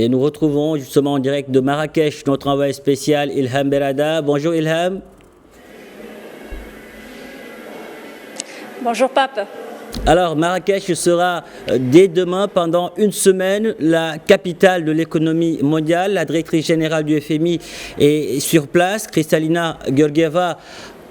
Et nous retrouvons justement en direct de Marrakech notre envoyé spécial Ilham Berada. Bonjour Ilham. Bonjour Pape. Alors Marrakech sera dès demain pendant une semaine la capitale de l'économie mondiale. La directrice générale du FMI est sur place, Kristalina Georgieva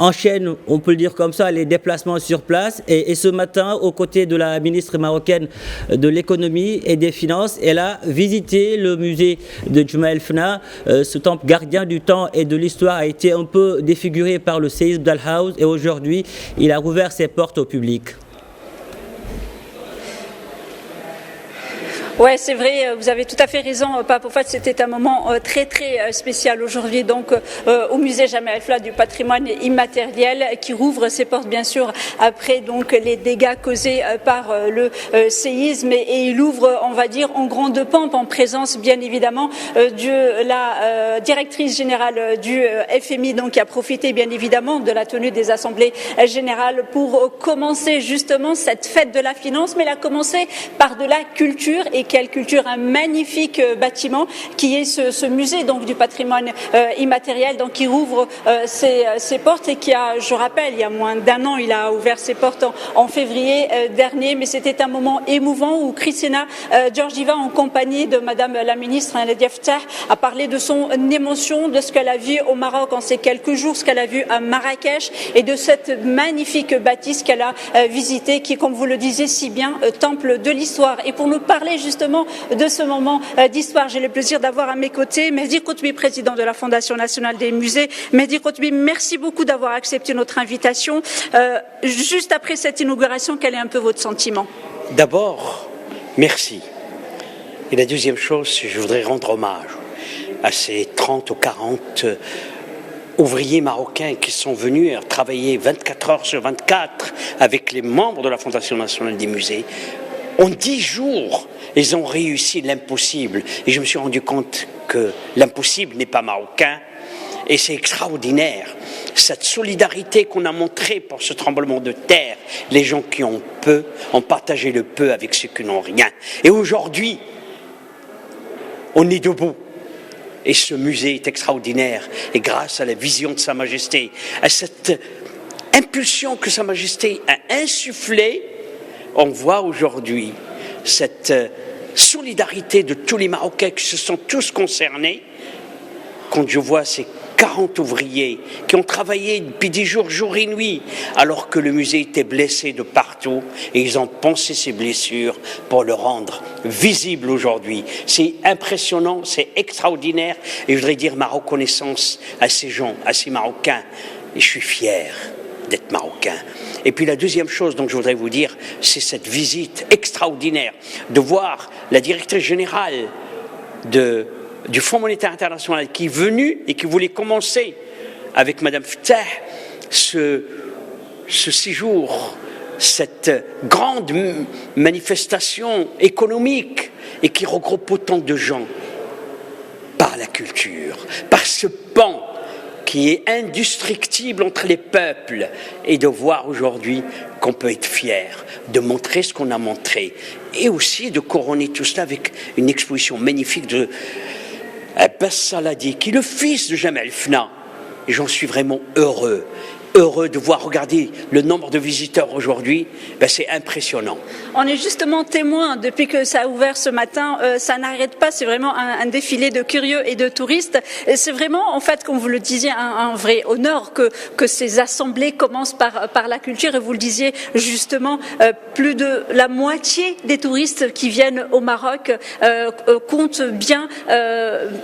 enchaîne, on peut le dire comme ça, les déplacements sur place. Et ce matin, aux côtés de la ministre marocaine de l'économie et des finances, elle a visité le musée de Jemaa el-Fna. Ce temple gardien du temps et de l'histoire a été un peu défiguré par le séisme d'Al-Haouz et aujourd'hui, il a rouvert ses portes au public. Ouais, c'est vrai, vous avez tout à fait raison, Pape. En fait, c'était un moment très très spécial aujourd'hui, donc au musée Jemaa el-Fna du patrimoine immatériel, qui rouvre ses portes bien sûr après donc les dégâts causés par le séisme, et il ouvre, on va dire, en grande pompe, en présence bien évidemment de la directrice générale du FMI, donc qui a profité bien évidemment de la tenue des assemblées générales pour commencer justement cette fête de la finance, mais elle a commencé par de la culture. Et quelle culture, un magnifique bâtiment qui est ce musée donc du patrimoine immatériel, donc qui rouvre ses portes et qui a, je rappelle, il y a moins d'un an, il a ouvert ses portes en février dernier, mais c'était un moment émouvant où Kristalina Georgieva, en compagnie de Madame la ministre Nadia Ftah, a parlé de son émotion, de ce qu'elle a vu au Maroc en ces quelques jours, ce qu'elle a vu à Marrakech et de cette magnifique bâtisse qu'elle a visitée, qui, comme vous le disiez si bien, temple de l'histoire. Et pour nous parler justement de ce moment d'histoire, j'ai le plaisir d'avoir à mes côtés Mehdi Qutbi, président de la Fondation nationale des musées. Mehdi Qutbi, merci beaucoup d'avoir accepté notre invitation. Juste après cette inauguration, quel est un peu votre sentiment? D'abord, merci. Et la deuxième chose, je voudrais rendre hommage à ces 30 ou 40 ouvriers marocains qui sont venus travailler 24 heures sur 24 avec les membres de la Fondation nationale des musées. En 10 jours, ils ont réussi l'impossible. Et je me suis rendu compte que l'impossible n'est pas marocain. Et c'est extraordinaire. Cette solidarité qu'on a montrée pour ce tremblement de terre. Les gens qui ont peu ont partagé le peu avec ceux qui n'ont rien. Et aujourd'hui, on est debout. Et ce musée est extraordinaire. Et grâce à la vision de Sa Majesté, à cette impulsion que Sa Majesté a insufflée, on voit aujourd'hui cette solidarité de tous les Marocains qui se sont tous concernés. Quand je vois ces 40 ouvriers qui ont travaillé depuis 10 jours, jour et nuit, alors que le musée était blessé de partout, et ils ont pensé ces blessures pour le rendre visible aujourd'hui. C'est impressionnant, c'est extraordinaire, et je voudrais dire ma reconnaissance à ces gens, à ces Marocains, et je suis fier d'être marocain. Et puis la deuxième chose dont je voudrais vous dire, c'est cette visite extraordinaire, de voir la directrice générale du Fonds monétaire international qui est venue et qui voulait commencer avec Madame Ftah ce séjour, cette grande manifestation économique, et qui regroupe autant de gens par la culture, par ce pan qui est indestructible entre les peuples, et de voir aujourd'hui qu'on peut être fier de montrer ce qu'on a montré, et aussi de couronner tout cela avec une exposition magnifique de Abbas Saladi, qui est le fils de Jemaa el-Fna. Et j'en suis vraiment heureux de voir, regarder le nombre de visiteurs aujourd'hui, c'est impressionnant. On est justement témoin, depuis que ça a ouvert ce matin, ça n'arrête pas, c'est vraiment un défilé de curieux et de touristes. Et c'est vraiment, en fait, comme vous le disiez, un vrai honneur que ces assemblées commencent par la culture. Et vous le disiez justement, plus de la moitié des touristes qui viennent au Maroc comptent bien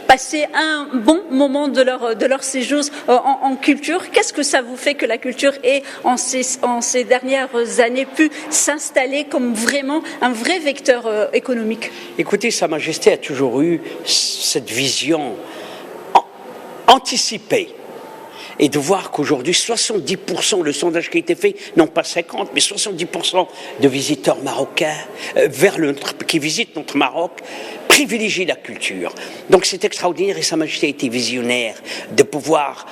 passer un bon moment de leur séjour en culture. Qu'est-ce que ça vous fait que la culture ait, en ces dernières années, pu s'installer comme vraiment un vrai vecteur économique? Écoutez, Sa Majesté a toujours eu cette vision anticipée. Et de voir qu'aujourd'hui, 70%, le sondage qui a été fait, non pas 50, mais 70% de visiteurs marocains qui visitent notre Maroc privilégient la culture. Donc c'est extraordinaire, et Sa Majesté a été visionnaire de pouvoir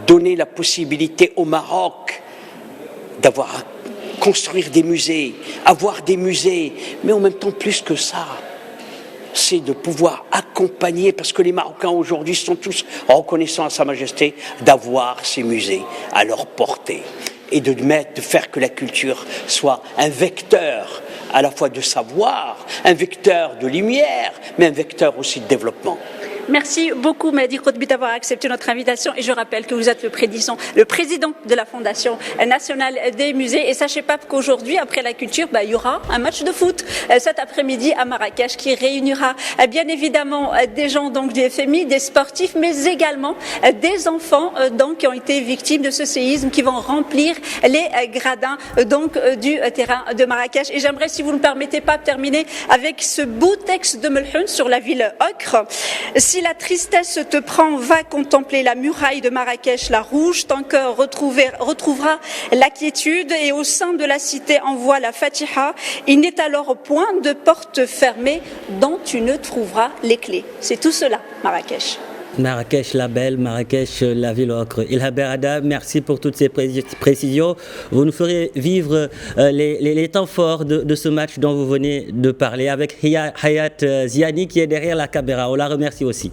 donner la possibilité au Maroc d'avoir construire des musées, avoir des musées, mais en même temps plus que ça, c'est de pouvoir accompagner, parce que les Marocains aujourd'hui sont tous reconnaissants à Sa Majesté d'avoir ces musées à leur portée et de faire que la culture soit un vecteur à la fois de savoir, un vecteur de lumière, mais un vecteur aussi de développement. Merci beaucoup, Mehdi Khotbi, d'avoir accepté notre invitation. Et je rappelle que vous êtes le président de la Fondation nationale des musées. Et sachez pas qu'aujourd'hui, après la culture, il y aura un match de foot cet après-midi à Marrakech qui réunira bien évidemment des gens donc du FMI, des sportifs, mais également des enfants donc qui ont été victimes de ce séisme, qui vont remplir les gradins donc du terrain de Marrakech. Et j'aimerais, si vous ne me permettez pas, terminer avec ce beau texte de Melhoun sur la ville ocre. Si la tristesse te prend, va contempler la muraille de Marrakech, la rouge, ton cœur retrouvera la quiétude et au sein de la cité envoie la Fatiha. Il n'est alors point de porte fermée dont tu ne trouveras les clés. C'est tout cela, Marrakech. Marrakech la belle, Marrakech la ville ocre. Ilha Berada, merci pour toutes ces précisions. Vous nous ferez vivre les temps forts de ce match dont vous venez de parler avec Hayat Ziani qui est derrière la caméra. On la remercie aussi.